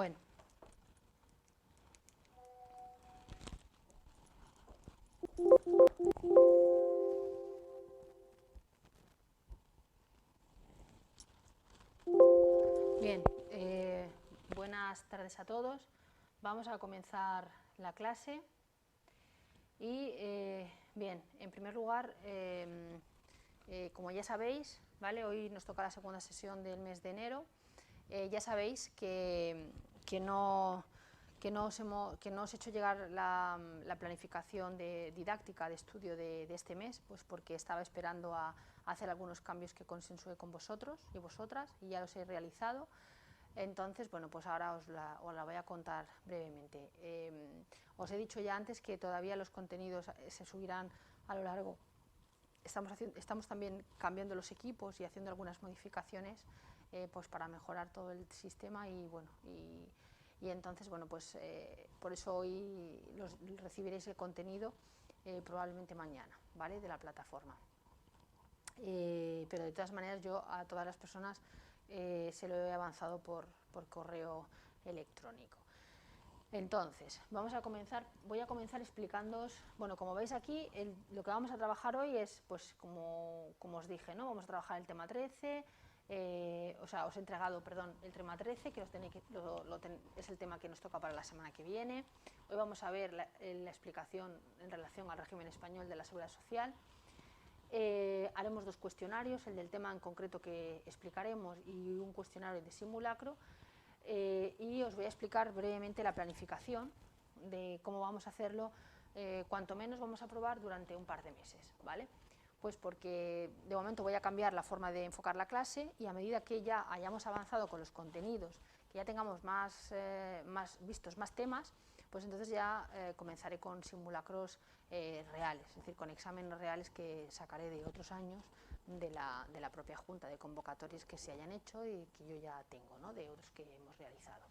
Bueno, bien, buenas tardes a todos. Vamos a comenzar la clase y, bien, en primer lugar, como ya sabéis, ¿vale? Hoy nos toca la segunda sesión del mes de enero. Ya sabéis que no os he hecho llegar la planificación didáctica de estudio de este mes, pues porque estaba esperando a hacer algunos cambios que consensué con vosotros y vosotras, y ya los he realizado. Entonces, bueno, pues ahora os la voy a contar brevemente. Os he dicho ya antes que todavía los contenidos se subirán a lo largo. Estamos también cambiando los equipos y haciendo algunas modificaciones pues para mejorar todo el sistema y bueno, y entonces, bueno, pues por eso hoy recibiréis el contenido probablemente mañana, ¿vale? De la plataforma. Pero de todas maneras yo a todas las personas se lo he avanzado por correo electrónico. Entonces, voy a comenzar explicándoos, bueno, como veis aquí, lo que vamos a trabajar hoy es, pues como os dije, ¿no? Vamos a trabajar el tema 13, os he entregado, perdón, el tema 13, que es el tema que nos toca para la semana que viene. Hoy vamos a ver la explicación en relación al régimen español de la Seguridad Social. Haremos dos cuestionarios, el del tema en concreto que explicaremos y un cuestionario de simulacro. Y os voy a explicar brevemente la planificación de cómo vamos a hacerlo, cuanto menos vamos a probar durante un par de meses, ¿vale? Pues porque de momento voy a cambiar la forma de enfocar la clase y a medida que ya hayamos avanzado con los contenidos, que ya tengamos más temas, pues entonces ya comenzaré con simulacros reales, es decir, con exámenes reales que sacaré de otros años de la propia Junta, de convocatorias que se hayan hecho y que yo ya tengo, ¿no? De otros que hemos realizado.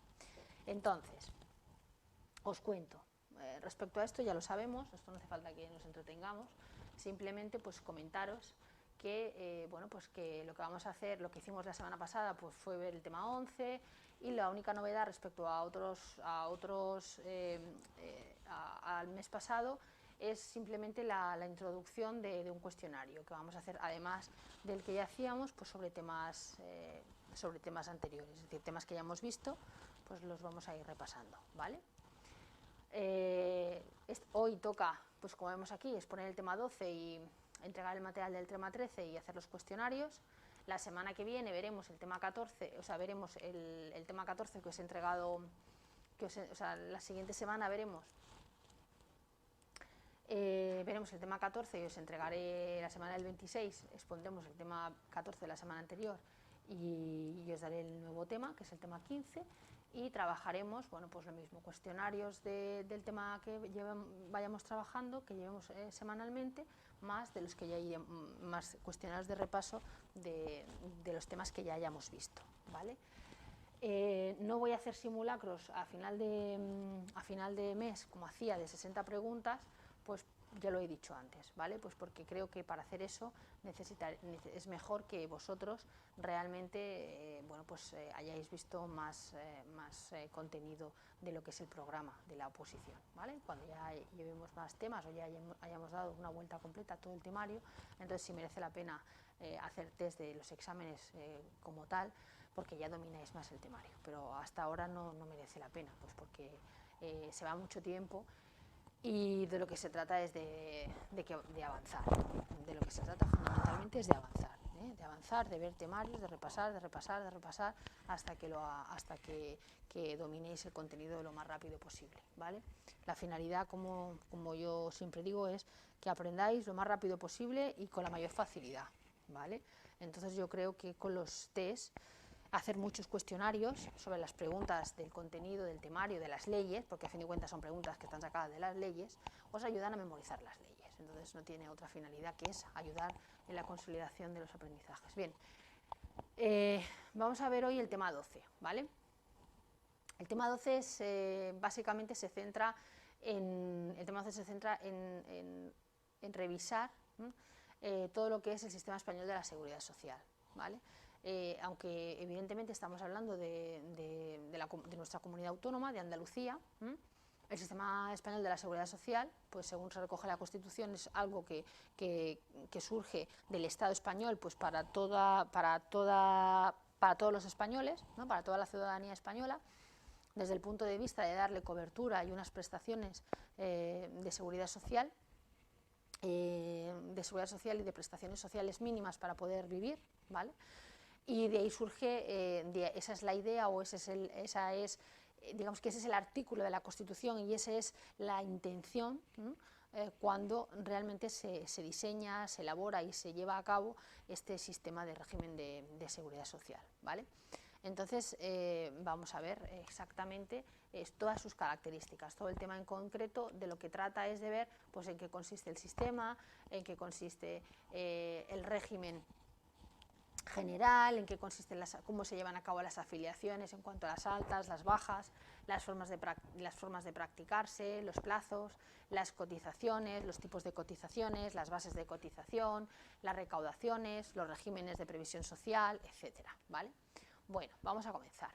Entonces, os cuento, respecto a esto ya lo sabemos, esto no hace falta que nos entretengamos, simplemente pues comentaros que, bueno, pues que lo que vamos a hacer, lo que hicimos la semana pasada pues fue ver el tema 11 y la única novedad respecto al mes pasado es simplemente la introducción de un cuestionario que vamos a hacer, además del que ya hacíamos, pues sobre temas anteriores, es decir, temas que ya hemos visto, pues los vamos a ir repasando, ¿vale? Hoy toca, pues como vemos aquí, exponer el tema 12 y entregar el material del tema 13 y hacer los cuestionarios. La semana que viene veremos el tema 14, o sea, veremos el tema 14 que os he entregado, la siguiente semana veremos el tema 14 y os entregaré la semana del 26, expondremos el tema 14 de la semana anterior y os daré el nuevo tema, que es el tema 15, y trabajaremos, bueno, pues lo mismo, cuestionarios del tema que vayamos trabajando, que llevemos semanalmente, más de los que ya más cuestionarios de repaso de los temas que ya hayamos visto, ¿vale? No voy a hacer simulacros a final de mes, como hacía, de 60 preguntas, pues ya lo he dicho antes, ¿vale? Pues porque creo que para hacer eso es mejor que vosotros realmente bueno, pues, hayáis visto más contenido de lo que es el programa de la oposición, ¿vale? Cuando ya llevemos más temas o ya hayamos dado una vuelta completa a todo el temario, entonces sí merece la pena hacer test de los exámenes como tal, porque ya domináis más el temario, pero hasta ahora no merece la pena, pues porque se va mucho tiempo y de lo que se trata es de avanzar, de lo que se trata fundamentalmente es de avanzar, de ver temarios, de repasar, hasta que dominéis el contenido lo más rápido posible, ¿vale? La finalidad, como yo siempre digo, es que aprendáis lo más rápido posible y con la mayor facilidad, ¿vale? Entonces yo creo que con los test, hacer muchos cuestionarios sobre las preguntas del contenido, del temario, de las leyes, porque a fin de cuentas son preguntas que están sacadas de las leyes, os ayudan a memorizar las leyes. Entonces no tiene otra finalidad que es ayudar en la consolidación de los aprendizajes. Bien, vamos a ver hoy el tema 12, ¿vale? El tema 12 básicamente se centra en revisar todo lo que es el sistema español de la seguridad social, ¿vale? aunque evidentemente estamos hablando de nuestra comunidad autónoma, de Andalucía. El sistema español de la seguridad social, pues según se recoge la Constitución, es algo que surge del Estado español, pues para todos los españoles, ¿no? Para toda la ciudadanía española, desde el punto de vista de darle cobertura y unas prestaciones de seguridad social y de prestaciones sociales mínimas para poder vivir, ¿vale? Y de ahí surge, esa es la idea, o digamos que ese es el artículo de la Constitución y esa es la intención, cuando realmente se diseña, se elabora y se lleva a cabo este sistema de régimen de seguridad social, ¿vale? Entonces, vamos a ver exactamente todas sus características. Todo el tema en concreto de lo que trata es de ver, pues, en qué consiste el sistema, en qué consiste el régimen general, en qué consiste cómo se llevan a cabo las afiliaciones en cuanto a las altas, las bajas, las formas de practicarse, los plazos, las cotizaciones, los tipos de cotizaciones, las bases de cotización, las recaudaciones, los regímenes de previsión social, etcétera, ¿vale? Bueno, vamos a comenzar.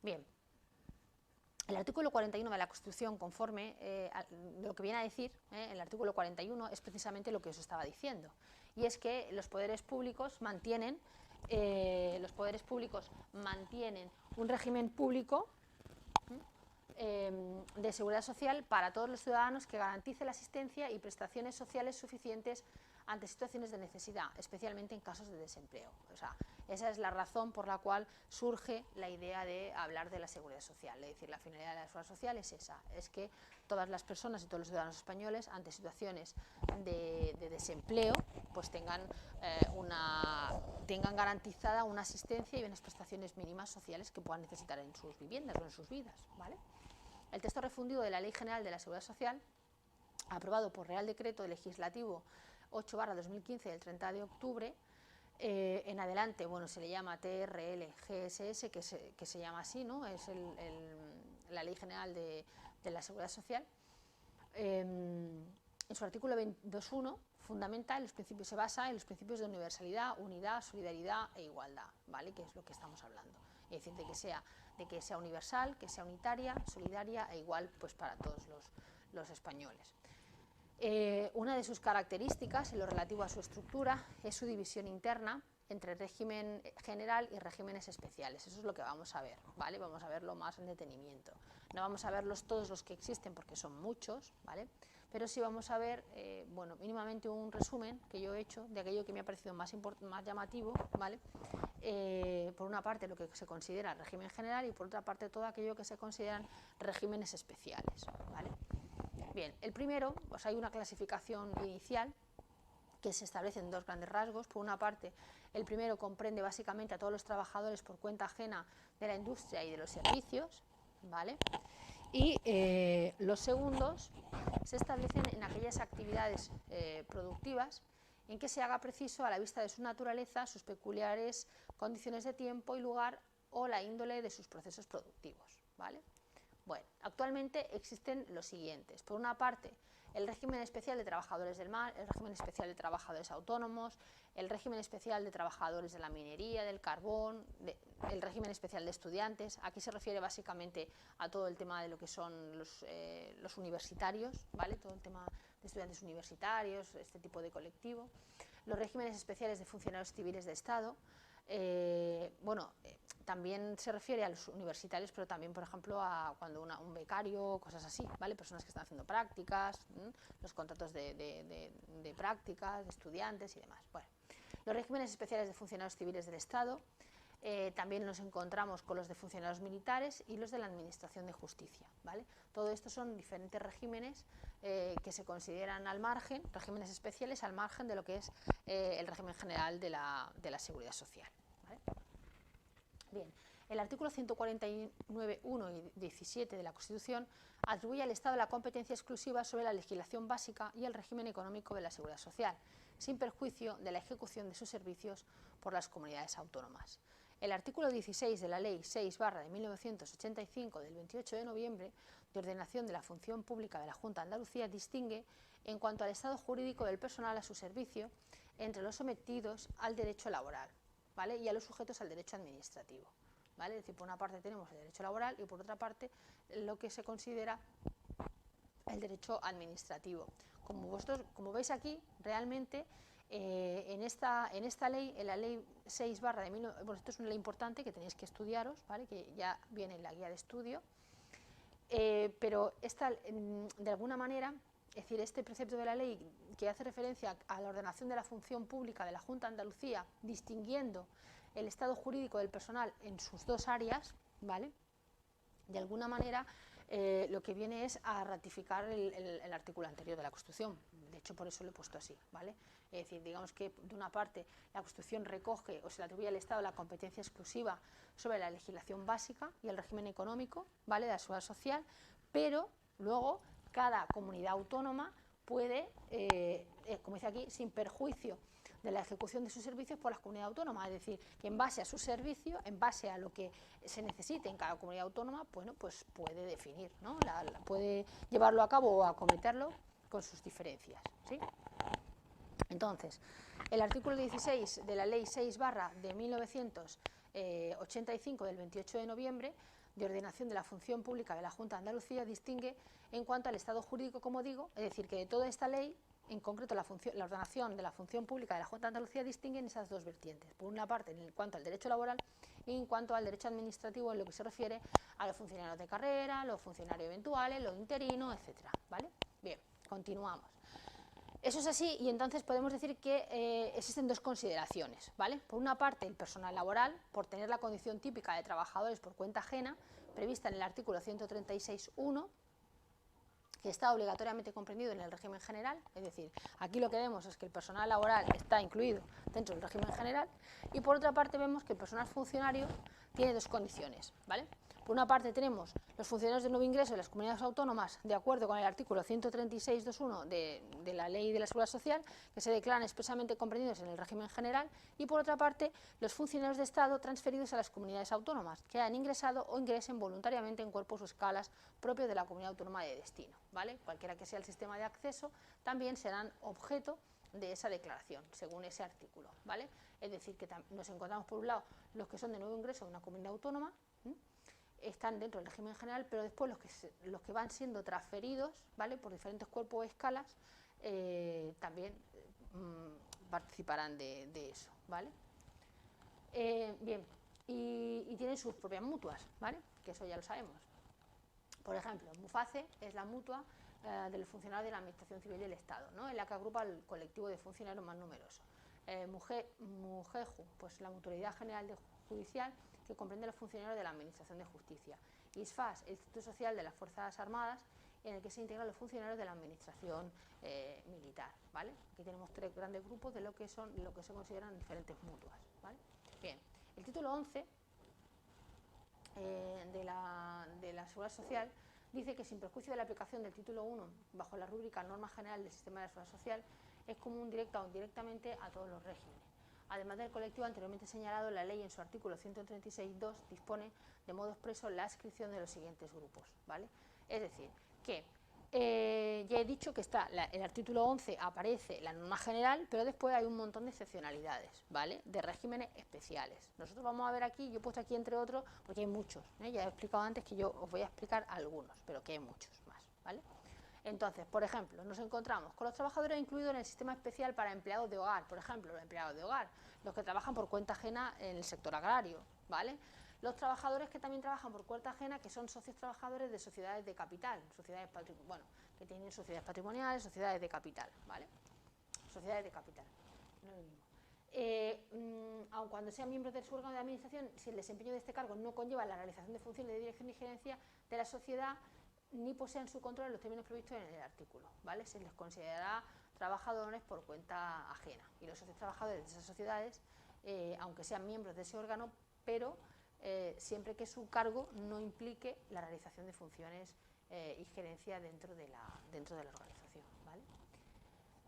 Bien, el artículo 41 de la Constitución, conforme lo que viene a decir, el artículo 41 es precisamente lo que os estaba diciendo, y es que los poderes públicos mantienen un régimen público de seguridad social para todos los ciudadanos que garantice la asistencia y prestaciones sociales suficientes ante situaciones de necesidad, especialmente en casos de desempleo. O sea, esa es la razón por la cual surge la idea de hablar de la seguridad social. Es decir, la finalidad de la seguridad social es esa, es que todas las personas y todos los ciudadanos españoles, ante situaciones de desempleo, pues tengan garantizada una asistencia y unas prestaciones mínimas sociales que puedan necesitar en sus viviendas o en sus vidas, ¿vale? El texto refundido de la Ley General de la Seguridad Social, aprobado por Real Decreto Legislativo 8/2015 del 30 de octubre, en adelante, bueno, se le llama TRL-GSS, que se llama así, ¿no? Es la Ley General de la Seguridad Social. En su artículo 2.1 se basa en los principios de universalidad, unidad, solidaridad e igualdad, ¿vale? Que es lo que estamos hablando. Es decir, de que sea universal, que sea unitaria, solidaria e igual, pues, para todos los españoles. Una de sus características, en lo relativo a su estructura, es su división interna entre régimen general y regímenes especiales. Eso es lo que vamos a ver, ¿vale? Vamos a verlo más en detenimiento. No vamos a verlos todos los que existen porque son muchos, ¿vale? Pero sí vamos a ver, bueno, mínimamente un resumen que yo he hecho de aquello que me ha parecido más llamativo, ¿vale? Por una parte lo que se considera régimen general y por otra parte todo aquello que se consideran regímenes especiales, ¿vale? Bien, el primero, pues hay una clasificación inicial que se establece en dos grandes rasgos. Por una parte, el primero comprende básicamente a todos los trabajadores por cuenta ajena de la industria y de los servicios, ¿vale? Y los segundos se establecen en aquellas actividades productivas en que se haga preciso, a la vista de su naturaleza, sus peculiares condiciones de tiempo y lugar o la índole de sus procesos productivos, ¿vale? Bueno, actualmente existen los siguientes. Por una parte, el régimen especial de trabajadores del mar, el régimen especial de trabajadores autónomos, el régimen especial de trabajadores de la minería, del carbón, el régimen especial de estudiantes. Aquí se refiere básicamente a todo el tema de lo que son los universitarios, ¿vale? Todo el tema de estudiantes universitarios, este tipo de colectivo. Los regímenes especiales de funcionarios civiles de Estado. También se refiere a los universitarios, pero también, por ejemplo, a cuando un becario, cosas así, ¿vale? Personas que están haciendo prácticas, los contratos de prácticas, de estudiantes y demás. Bueno, los regímenes especiales de funcionarios civiles del Estado, también nos encontramos con los de funcionarios militares y los de la Administración de Justicia, ¿vale? Todo esto son diferentes regímenes que se consideran al margen, regímenes especiales al margen de lo que es el régimen general de la seguridad social, ¿vale? Bien, el artículo 149.1 y 17 de la Constitución atribuye al Estado la competencia exclusiva sobre la legislación básica y el régimen económico de la seguridad social, sin perjuicio de la ejecución de sus servicios por las comunidades autónomas. El artículo 16 de la Ley 6/1985 del 28 de noviembre de ordenación de la función pública de la Junta de Andalucía distingue, en cuanto al estado jurídico del personal a su servicio, entre los sometidos al derecho laboral, ¿vale? Y a los sujetos al derecho administrativo, ¿vale? Es decir, por una parte tenemos el derecho laboral y por otra parte lo que se considera el derecho administrativo. Como veis aquí, realmente en esta ley, en la ley 6 barra de 19, bueno, esto es una ley importante que tenéis que estudiaros, ¿vale? Que ya viene en la guía de estudio, pero esta, de alguna manera, es decir, este precepto de la ley que hace referencia a la ordenación de la función pública de la Junta de Andalucía, distinguiendo el estado jurídico del personal en sus dos áreas, ¿vale? De alguna manera lo que viene es a ratificar el artículo anterior de la Constitución. De hecho, por eso lo he puesto así, ¿vale? Es decir, digamos que de una parte la Constitución recoge o se le atribuye al Estado la competencia exclusiva sobre la legislación básica y el régimen económico, ¿vale?, de la seguridad social, pero luego cada comunidad autónoma puede, como dice aquí, sin perjuicio de la ejecución de sus servicios por las comunidades autónomas, es decir, que en base a sus servicios, en base a lo que se necesite en cada comunidad autónoma, bueno, pues puede definir, ¿no? Puede llevarlo a cabo o acometerlo con sus diferencias, ¿sí? Entonces, el artículo 16 de la Ley 6 barra de 1985 del 28 de noviembre de ordenación de la función pública de la Junta de Andalucía distingue en cuanto al estado jurídico, como digo, es decir, que de toda esta ley, en concreto la ordenación de la función pública de la Junta de Andalucía distingue en esas dos vertientes. Por una parte, en cuanto al derecho laboral y en cuanto al derecho administrativo, en lo que se refiere a los funcionarios de carrera, los funcionarios eventuales, los interinos, etcétera, ¿vale? Bien, continuamos. Eso es así y entonces podemos decir que existen dos consideraciones, ¿vale? Por una parte, el personal laboral, por tener la condición típica de trabajadores por cuenta ajena, prevista en el artículo 136.1, que está obligatoriamente comprendido en el régimen general, es decir, aquí lo que vemos es que el personal laboral está incluido dentro del régimen general, y por otra parte vemos que el personal funcionario tiene dos condiciones, ¿vale? Por una parte tenemos los funcionarios de nuevo ingreso de las comunidades autónomas, de acuerdo con el artículo 136.2.1 de la Ley de la Seguridad Social, que se declaran expresamente comprendidos en el régimen general, y por otra parte los funcionarios de Estado transferidos a las comunidades autónomas, que hayan ingresado o ingresen voluntariamente en cuerpos o escalas propios de la comunidad autónoma de destino, ¿vale? Cualquiera que sea el sistema de acceso, también serán objeto de esa declaración, según ese artículo, ¿vale? Es decir, que nos encontramos por un lado los que son de nuevo ingreso de una comunidad autónoma, están dentro del régimen general, pero después los que van siendo transferidos, ¿vale?, por diferentes cuerpos o escalas, también participarán de eso, ¿vale? Bien, y tienen sus propias mutuas, ¿vale?, que eso ya lo sabemos. Por ejemplo, MUFACE es la mutua del funcionario de la Administración Civil del Estado, ¿no?, en la que agrupa el colectivo de funcionarios más numeroso. MUGEJU, pues la Mutualidad General Judicial, que comprende a los funcionarios de la Administración de Justicia. ISFAS, el Instituto Social de las Fuerzas Armadas, en el que se integran los funcionarios de la Administración militar, ¿vale? Aquí tenemos tres grandes grupos de lo que se consideran diferentes mutuas, ¿vale? Bien, el título 11 de la Seguridad Social dice que sin perjuicio de la aplicación del título 1 bajo la rúbrica Norma General del Sistema de la Seguridad Social, es común directa o indirectamente a todos los regímenes. Además del colectivo anteriormente señalado, la ley en su artículo 136.2 dispone de modo expreso la adscripción de los siguientes grupos, ¿vale? Es decir, que ya he dicho que está el artículo 11, aparece la norma general, pero después hay un montón de excepcionalidades, ¿vale?, de regímenes especiales. Nosotros vamos a ver aquí, yo he puesto aquí entre otros, porque hay muchos, ¿eh? Ya he explicado antes que yo os voy a explicar algunos, pero que hay muchos más, ¿vale? Entonces, por ejemplo, nos encontramos con los trabajadores incluidos en el sistema especial para empleados de hogar, por ejemplo, los empleados de hogar, los que trabajan por cuenta ajena en el sector agrario, ¿vale? Los trabajadores que también trabajan por cuenta ajena, que son socios trabajadores de sociedades de capital, que tienen sociedades patrimoniales, sociedades de capital, ¿vale? Sociedades de capital, no es lo mismo. Aun cuando sean miembros de su órgano de administración, si el desempeño de este cargo no conlleva la realización de funciones de dirección y gerencia de la sociedad, ni posean su control en los términos previstos en el artículo, ¿vale? Se les considerará trabajadores por cuenta ajena, y los socios trabajadores de esas sociedades, aunque sean miembros de ese órgano, pero siempre que su cargo no implique la realización de funciones y gerencia dentro de la organización, ¿vale?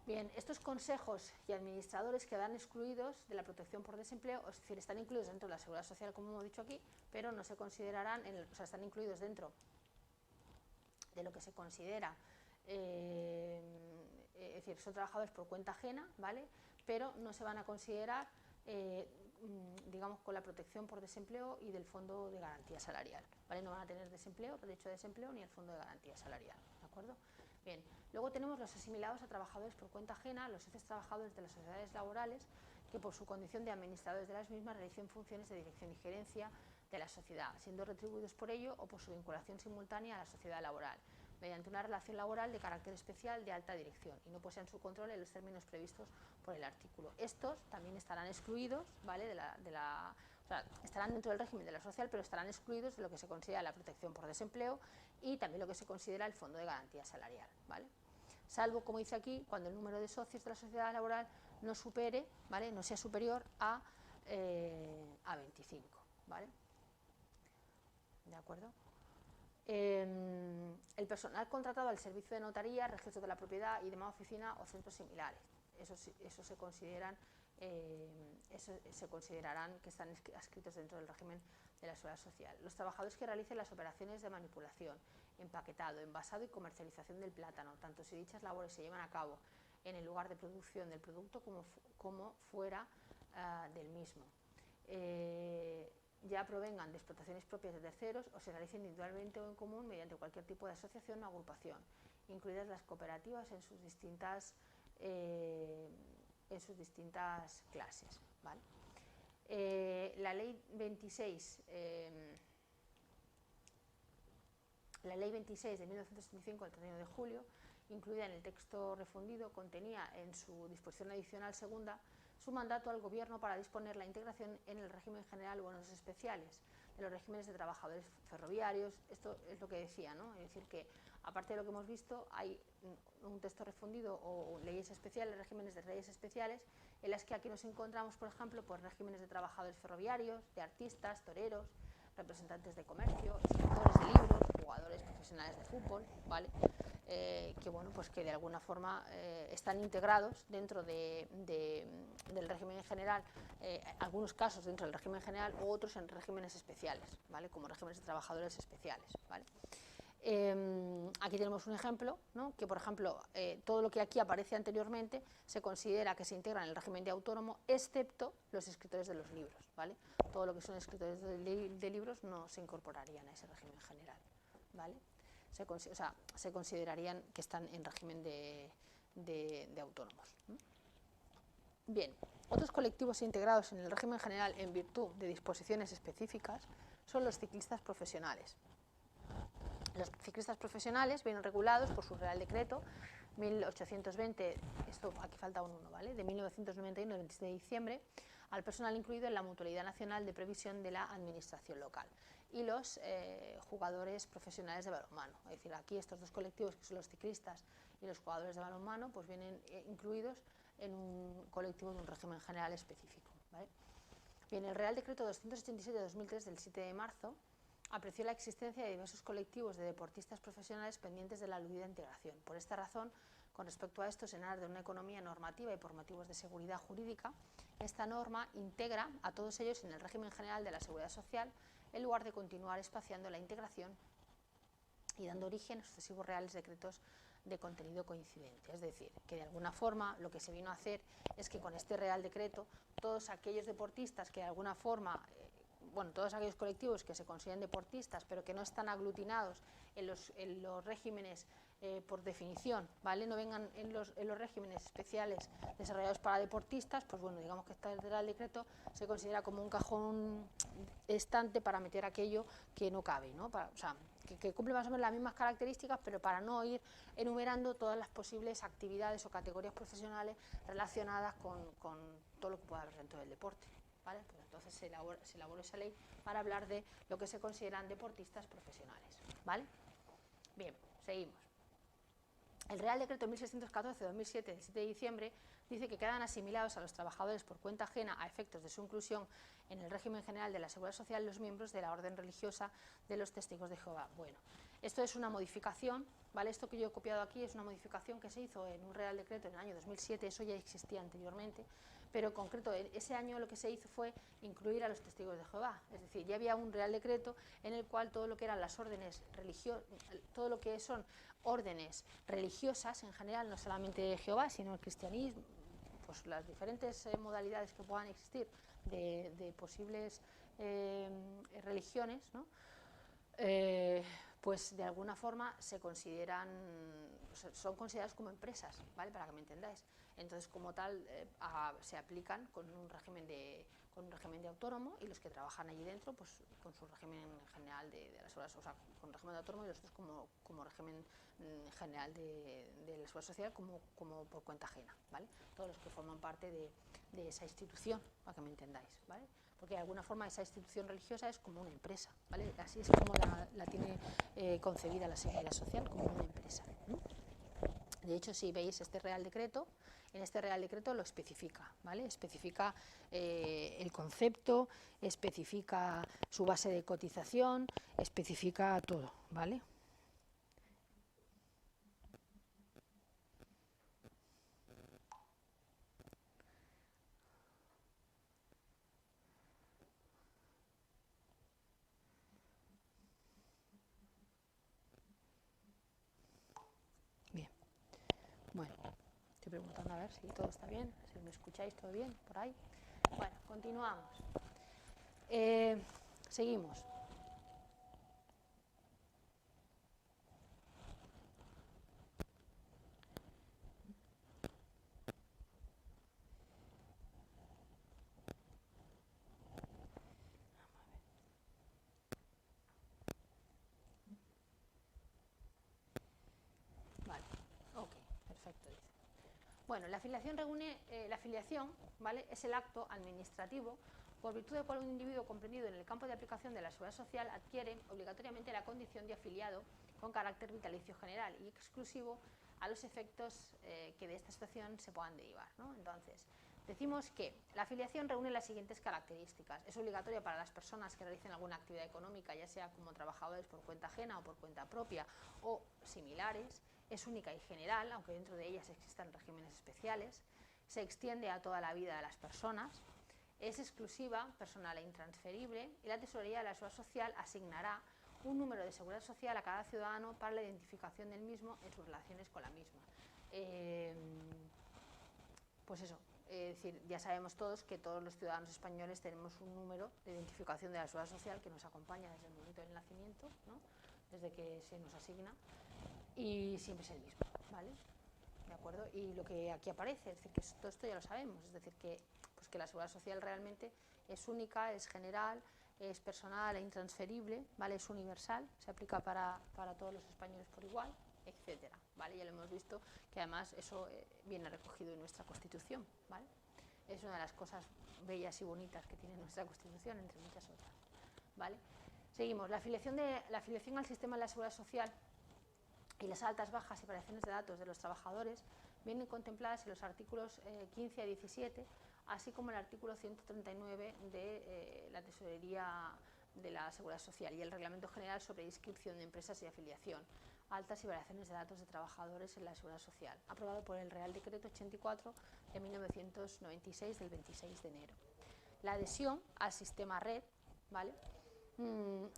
Bien, estos consejos y administradores quedan excluidos de la protección por desempleo, es decir, están incluidos dentro de la Seguridad Social, como hemos dicho aquí, pero no se considerarán, o sea, están incluidos dentro de lo que se considera, es decir, son trabajadores por cuenta ajena, ¿vale?, pero no se van a considerar digamos, con la protección por desempleo y del Fondo de Garantía Salarial, ¿vale? No van a tener desempleo, derecho de desempleo ni el Fondo de Garantía Salarial, ¿de acuerdo? Bien, luego tenemos los asimilados a trabajadores por cuenta ajena, los ex trabajadores de las sociedades laborales que por su condición de administradores de las mismas realicen funciones de dirección y gerencia de la sociedad, siendo retribuidos por ello o por su vinculación simultánea a la sociedad laboral, mediante una relación laboral de carácter especial de alta dirección y no posean su control en los términos previstos por el artículo. Estos también estarán excluidos, ¿vale? O sea, estarán dentro del régimen de la social, pero estarán excluidos de lo que se considera la protección por desempleo y también lo que se considera el Fondo de Garantía Salarial, ¿vale? Salvo, como dice aquí, cuando el número de socios de la sociedad laboral no supere, ¿vale? No sea superior a 25, ¿vale? ¿De acuerdo? El personal contratado al servicio de notaría, registro de la propiedad y demás oficina o centros similares. Eso se considerarán que están adscritos dentro del régimen de la seguridad social. Los trabajadores que realicen las operaciones de manipulación, empaquetado, envasado y comercialización del plátano, tanto si dichas labores se llevan a cabo en el lugar de producción del producto como fuera del mismo. Ya provengan de explotaciones propias de terceros o se realicen individualmente o en común mediante cualquier tipo de asociación o agrupación, incluidas las cooperativas en sus distintas clases, ¿vale? La ley 26 de 1975 del 31 de julio, incluida en el texto refundido, contenía en su disposición adicional segunda su mandato al Gobierno para disponer la integración en el régimen general o en los especiales de los regímenes de trabajadores ferroviarios. Esto es lo que decía, ¿no? Es decir, que aparte de lo que hemos visto, hay un texto refundido o leyes especiales, regímenes de leyes especiales, en las que aquí nos encontramos, por ejemplo, por regímenes de trabajadores ferroviarios, de artistas, toreros, representantes de comercio, escritores de libros, jugadores profesionales de fútbol, ¿vale? Que, bueno, pues que de alguna forma están integrados dentro del régimen general, algunos casos dentro del régimen general u otros en regímenes especiales, ¿vale? Como regímenes de trabajadores especiales, ¿vale? Aquí tenemos un ejemplo, ¿no? Que, por ejemplo, todo lo que aquí aparece anteriormente se considera que se integra en el régimen de autónomo, excepto los escritores de los libros, ¿vale? Todo lo que son escritores de libros no se incorporarían a ese régimen general, ¿vale? Se considerarían que están en régimen de autónomos. Bien, otros colectivos integrados en el régimen general en virtud de disposiciones específicas son los ciclistas profesionales. Los ciclistas profesionales vienen regulados por su Real Decreto 1820, esto aquí falta un 1, ¿vale? De 1991, del 27 de diciembre, al personal incluido en la Mutualidad Nacional de Previsión de la Administración Local, y los jugadores profesionales de balonmano. Es decir, aquí estos dos colectivos, que son los ciclistas y los jugadores de balonmano, pues vienen incluidos en un colectivo de un régimen general específico, ¿vale? Bien, el Real Decreto 287 de 2003 del 7 de marzo apreció la existencia de diversos colectivos de deportistas profesionales pendientes de la aludida integración. Por esta razón, con respecto a estos, en aras de una economía normativa y por motivos de seguridad jurídica, esta norma integra a todos ellos en el régimen general de la Seguridad Social, en lugar de continuar espaciando la integración y dando origen a sucesivos reales decretos de contenido coincidente. Es decir, que de alguna forma lo que se vino a hacer es que con este Real Decreto todos aquellos deportistas que de alguna forma, todos aquellos colectivos que se consideran deportistas pero que no están aglutinados en los regímenes por definición, ¿vale? No vengan en los regímenes especiales desarrollados para deportistas, pues bueno, digamos que este Real Decreto se considera como un cajón estante para meter aquello que no cabe, ¿no? Que cumple más o menos las mismas características, pero para no ir enumerando todas las posibles actividades o categorías profesionales relacionadas con todo lo que pueda haber dentro del deporte, ¿vale? Pues entonces se elaboró esa ley para hablar de lo que se consideran deportistas profesionales, ¿vale? Bien, seguimos. El Real Decreto 1614-2007, del 7 de diciembre, dice que quedan asimilados a los trabajadores por cuenta ajena a efectos de su inclusión en el régimen general de la Seguridad Social los miembros de la orden religiosa de los testigos de Jehová. Bueno, esto es una modificación, ¿vale? Esto que yo he copiado aquí es una modificación que se hizo en un Real Decreto en el año 2007, eso ya existía anteriormente, pero en concreto ese año lo que se hizo fue incluir a los testigos de Jehová. Es decir, ya había un Real Decreto en el cual todo lo que eran las órdenes religiosas, todo lo que son órdenes religiosas en general, no solamente de Jehová, sino el cristianismo, pues las diferentes modalidades que puedan existir de posibles religiones, ¿no? Pues de alguna forma se consideran, son consideradas como empresas, ¿vale? Para que me entendáis. Entonces, como tal, se aplican con un régimen de autónomo, y los que trabajan allí dentro, pues con su régimen general de las horas, o sea, con régimen de autónomo, y los otros como régimen general de la seguridad social, como por cuenta ajena, ¿vale? Todos los que forman parte de esa institución, para que me entendáis, ¿vale? Porque de alguna forma esa institución religiosa es como una empresa, ¿vale? Así es como la tiene concebida la seguridad social, como una empresa, ¿no? De hecho, si veis este Real Decreto, en este Real Decreto lo especifica, ¿vale? Especifica el concepto, especifica su base de cotización, especifica todo, ¿vale? Bien, bueno, estoy preguntando a ver si todo está bien, si me escucháis todo bien por ahí. Bueno, continuamos. Seguimos. Vale, ok, perfecto, dice. Bueno, la afiliación reúne, la afiliación, ¿vale?, es el acto administrativo por virtud del cual un individuo comprendido en el campo de aplicación de la seguridad social adquiere obligatoriamente la condición de afiliado con carácter vitalicio general y exclusivo a los efectos que de esta situación se puedan derivar, ¿no? Entonces, decimos que la afiliación reúne las siguientes características. Es obligatoria para las personas que realicen alguna actividad económica, ya sea como trabajadores por cuenta ajena o por cuenta propia o similares. Es única y general, aunque dentro de ellas existan regímenes especiales. Se extiende a toda la vida de las personas. Es exclusiva, personal e intransferible, y la Tesorería de la Seguridad Social asignará un número de seguridad social a cada ciudadano para la identificación del mismo en sus relaciones con la misma. Pues eso, es decir, ya sabemos todos que todos los ciudadanos españoles tenemos un número de identificación de la Seguridad Social que nos acompaña desde el momento del nacimiento, ¿no?, desde que se nos asigna, y siempre es el mismo, ¿vale? ¿De acuerdo? Y lo que aquí aparece, es decir, que todo esto ya lo sabemos, es decir, que, pues que la seguridad social realmente es única, es general, es personal e intransferible, ¿vale? Es universal, se aplica para todos los españoles por igual, etcétera, ¿vale? Ya lo hemos visto que además eso viene recogido en nuestra Constitución, ¿vale? Es una de las cosas bellas y bonitas que tiene nuestra Constitución, entre muchas otras, ¿vale? Seguimos, la afiliación al sistema de la seguridad social y las altas, bajas y variaciones de datos de los trabajadores vienen contempladas en los artículos 15 a 17, así como el artículo 139 de la Tesorería de la Seguridad Social y el Reglamento General sobre inscripción de empresas y afiliación, altas y variaciones de datos de trabajadores en la Seguridad Social, aprobado por el Real Decreto 84 de 1996 del 26 de enero. La adhesión al sistema red, ¿vale?,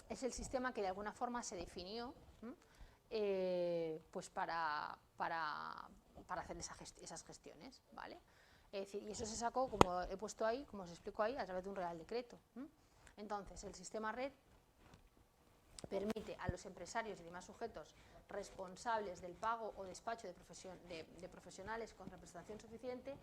es el sistema que de alguna forma se definió pues para hacer esas gestiones, ¿vale? Es decir, y eso se sacó, como he puesto ahí, como os explico ahí, a través de un Real Decreto. Entonces, el sistema red permite a los empresarios y demás sujetos responsables del pago o despacho de profesionales con representación suficiente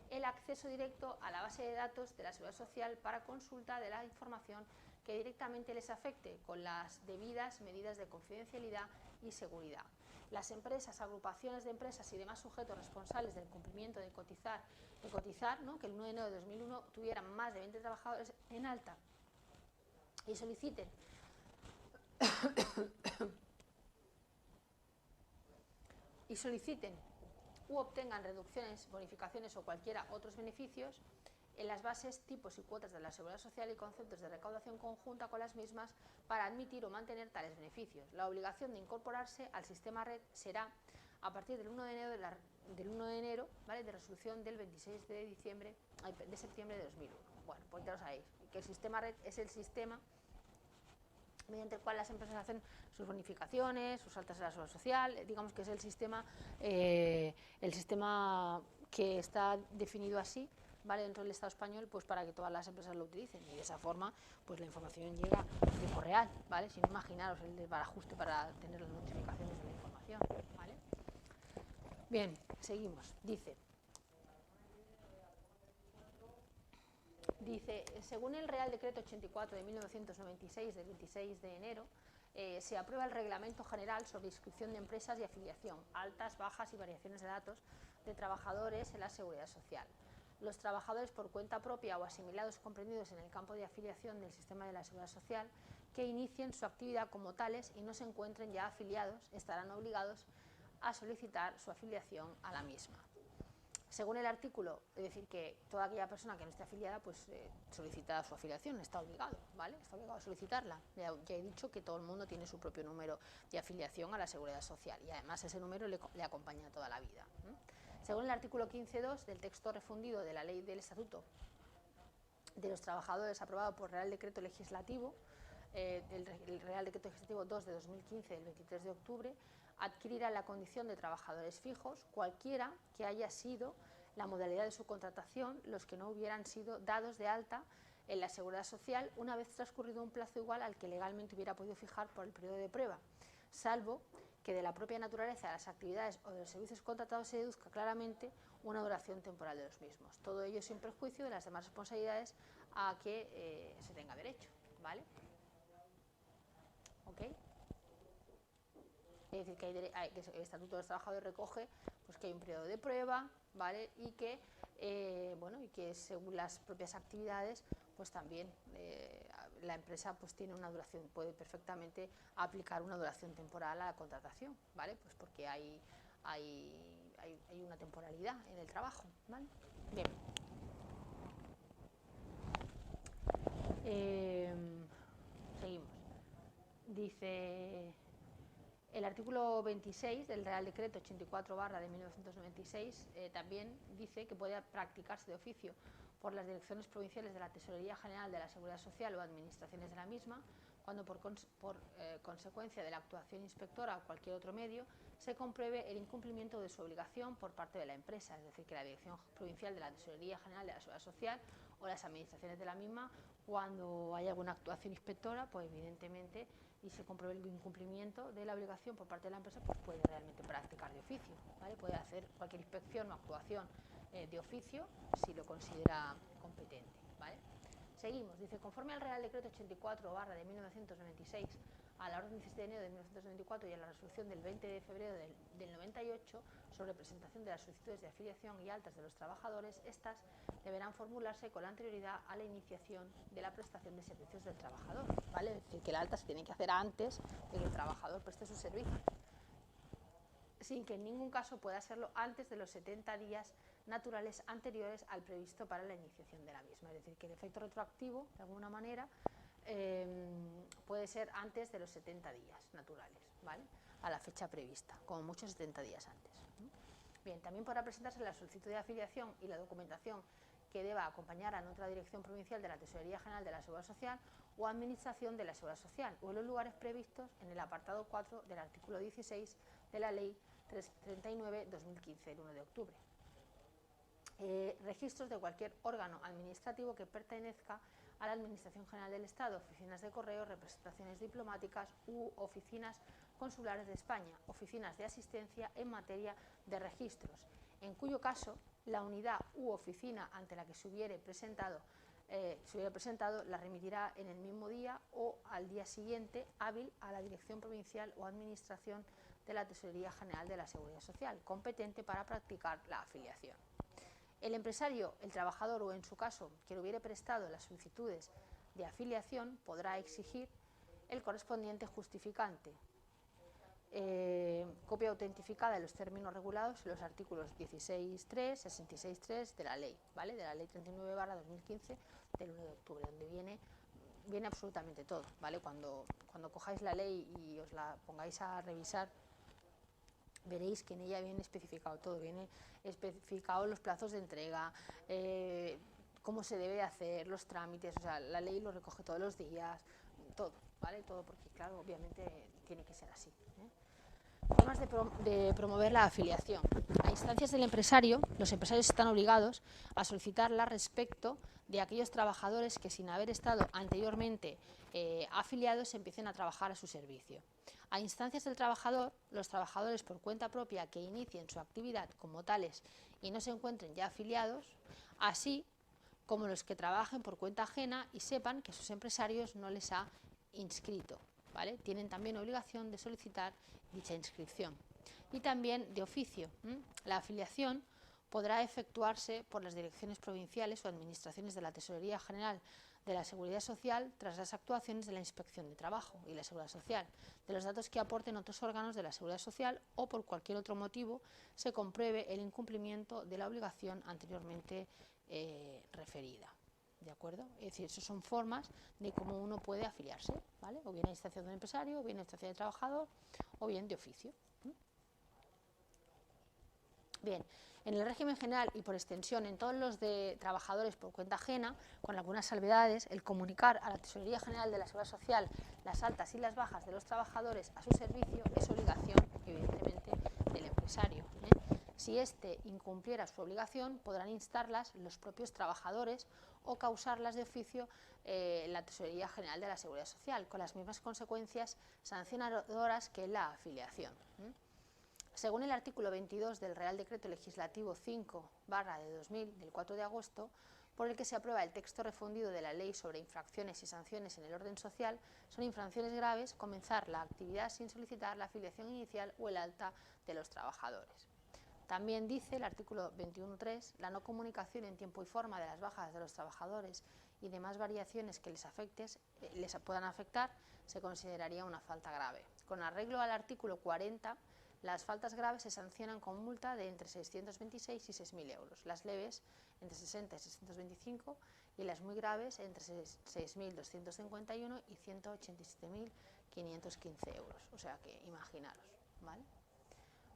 el acceso directo a la base de datos de la Seguridad Social para consulta de la información que directamente les afecte, con las debidas medidas de confidencialidad y seguridad. Las empresas, agrupaciones de empresas y demás sujetos responsables del cumplimiento de cotizar, ¿no?, que el 1 de enero de 2001 tuvieran más de 20 trabajadores en alta y soliciten u obtengan reducciones, bonificaciones o cualquiera otros beneficios en las bases, tipos y cuotas de la Seguridad Social y conceptos de recaudación conjunta con las mismas para admitir o mantener tales beneficios. La obligación de incorporarse al sistema red será a partir del 1 de enero, ¿vale?, de resolución del 26 de septiembre de 2001. Bueno, pues ya lo sabéis, que el sistema red es el sistema mediante el cual las empresas hacen sus bonificaciones, sus altas a la Seguridad Social, digamos que es el sistema que está definido así, ¿vale?, dentro del Estado español, pues para que todas las empresas lo utilicen, y de esa forma pues la información llega en tiempo real, ¿vale?, sin imaginaros el desbarajuste para tener las notificaciones de la información, ¿vale? Bien, seguimos. Dice, según el Real Decreto 84 de 1996, del 26 de enero, se aprueba el Reglamento General sobre inscripción de empresas y afiliación, altas, bajas y variaciones de datos de trabajadores en la Seguridad Social. Los trabajadores por cuenta propia o asimilados comprendidos en el campo de afiliación del sistema de la Seguridad Social que inicien su actividad como tales y no se encuentren ya afiliados estarán obligados a solicitar su afiliación a la misma. Según el artículo, es decir, que toda aquella persona que no esté afiliada, pues solicita su afiliación, está obligado, ¿vale? Está obligado a solicitarla. Ya he dicho que todo el mundo tiene su propio número de afiliación a la Seguridad Social y además ese número le acompaña toda la vida. Según el artículo 15.2 del texto refundido de la Ley del Estatuto de los Trabajadores aprobado por Real Decreto Legislativo, el Real Decreto Legislativo 2 de 2015 del 23 de octubre, adquirirá la condición de trabajadores fijos cualquiera que haya sido la modalidad de su contratación los que no hubieran sido dados de alta en la Seguridad Social una vez transcurrido un plazo igual al que legalmente hubiera podido fijar por el periodo de prueba, salvo que de la propia naturaleza de las actividades o de los servicios contratados se deduzca claramente una duración temporal de los mismos. Todo ello sin perjuicio de las demás responsabilidades a que se tenga derecho, ¿vale? ¿Ok? Es decir, que el Estatuto de los Trabajadores recoge pues, que hay un periodo de prueba, ¿vale?, y que, bueno, y que según las propias actividades, pues también la empresa pues, tiene una duración, puede perfectamente aplicar una duración temporal a la contratación, ¿vale?, pues porque hay una temporalidad en el trabajo, ¿vale? Bien. Seguimos. Dice... El artículo 26 del Real Decreto 84/de 1996 también dice que puede practicarse de oficio por las direcciones provinciales de la Tesorería General de la Seguridad Social o administraciones de la misma, cuando por consecuencia de la actuación inspectora o cualquier otro medio se compruebe el incumplimiento de su obligación por parte de la empresa, es decir, que la Dirección Provincial de la Tesorería General de la Seguridad Social o las administraciones de la misma, cuando haya alguna actuación inspectora, pues evidentemente, y se compruebe el incumplimiento de la obligación por parte de la empresa, pues puede realmente practicar de oficio, ¿vale? Puede hacer cualquier inspección o actuación de oficio si lo considera competente, ¿vale? Seguimos, dice, conforme al Real Decreto 84/de 1996, a la Orden 17 de enero de 1994 y a la resolución del 20 de febrero del 98 sobre presentación de las solicitudes de afiliación y altas de los trabajadores, estas deberán formularse con anterioridad a la iniciación de la prestación de servicios del trabajador, ¿vale? Es decir, que la alta se tiene que hacer antes de que el trabajador preste sus servicios, sin que en ningún caso pueda hacerlo antes de los 70 días naturales anteriores al previsto para la iniciación de la misma. Es decir, que el efecto retroactivo, de alguna manera, puede ser antes de los 70 días naturales, ¿vale?, a la fecha prevista, como mucho 70 días antes. Bien, también podrá presentarse la solicitud de afiliación y la documentación que deba acompañar a otra dirección provincial de la Tesorería General de la Seguridad Social o Administración de la Seguridad Social, o en los lugares previstos en el apartado 4 del artículo 16 de la Ley 339/2015, del 1 de octubre. Registros de cualquier órgano administrativo que pertenezca a la Administración General del Estado, oficinas de correo, representaciones diplomáticas u oficinas consulares de España, oficinas de asistencia en materia de registros, en cuyo caso la unidad u oficina ante la que se hubiere presentado la remitirá en el mismo día o al día siguiente hábil a la Dirección Provincial o Administración de la Tesorería General de la Seguridad Social, competente para practicar la afiliación. El empresario, el trabajador o, en su caso, quien hubiere prestado las solicitudes de afiliación, podrá exigir el correspondiente justificante, copia autentificada de los términos regulados en los artículos 16.3, 66.3 de la ley, ¿vale?, de la Ley 39/2015 del 1 de octubre, donde viene absolutamente todo, ¿vale? Cuando cojáis la ley y os la pongáis a revisar, veréis que en ella viene especificado todo, viene especificado los plazos de entrega, cómo se debe hacer, los trámites, o sea, la ley lo recoge todos los días, todo, ¿vale? Todo, porque claro, obviamente tiene que ser así, ¿eh? Formas de promover la afiliación. A instancias del empresario, los empresarios están obligados a solicitarla respecto de aquellos trabajadores que, sin haber estado anteriormente afiliados, empiecen a trabajar a su servicio. A instancias del trabajador, los trabajadores por cuenta propia que inicien su actividad como tales y no se encuentren ya afiliados, así como los que trabajen por cuenta ajena y sepan que sus empresarios no les ha inscrito, ¿vale? Tienen también obligación de solicitar dicha inscripción. Y también de oficio. La afiliación podrá efectuarse por las direcciones provinciales o administraciones de la Tesorería General de la Seguridad Social tras las actuaciones de la Inspección de Trabajo y la Seguridad Social, de los datos que aporten otros órganos de la Seguridad Social o por cualquier otro motivo se compruebe el incumplimiento de la obligación anteriormente referida. ¿De acuerdo? Es decir, esas son formas de cómo uno puede afiliarse, ¿vale? O bien a instancia de un empresario, o bien a instancia de trabajador, o bien de oficio. Bien, en el régimen general y por extensión en todos los de trabajadores por cuenta ajena, con algunas salvedades, el comunicar a la Tesorería General de la Seguridad Social las altas y las bajas de los trabajadores a su servicio es obligación, evidentemente, del empresario. Si éste incumpliera su obligación, podrán instarlas los propios trabajadores o causarlas de oficio la Tesorería General de la Seguridad Social, con las mismas consecuencias sancionadoras que la afiliación. Según el artículo 22 del Real Decreto Legislativo 5/2000 del 4 de agosto, por el que se aprueba el texto refundido de la Ley sobre infracciones y sanciones en el orden social, son infracciones graves comenzar la actividad sin solicitar la afiliación inicial o el alta de los trabajadores. También dice el artículo 21.3, la no comunicación en tiempo y forma de las bajas de los trabajadores y demás variaciones que les puedan afectar se consideraría una falta grave. Con arreglo al artículo 40, las faltas graves se sancionan con multa de entre 626 y 6.000 euros, las leves entre 60 y 625 y las muy graves entre 6.251 y 187.515 euros. O sea que imaginaros, ¿vale?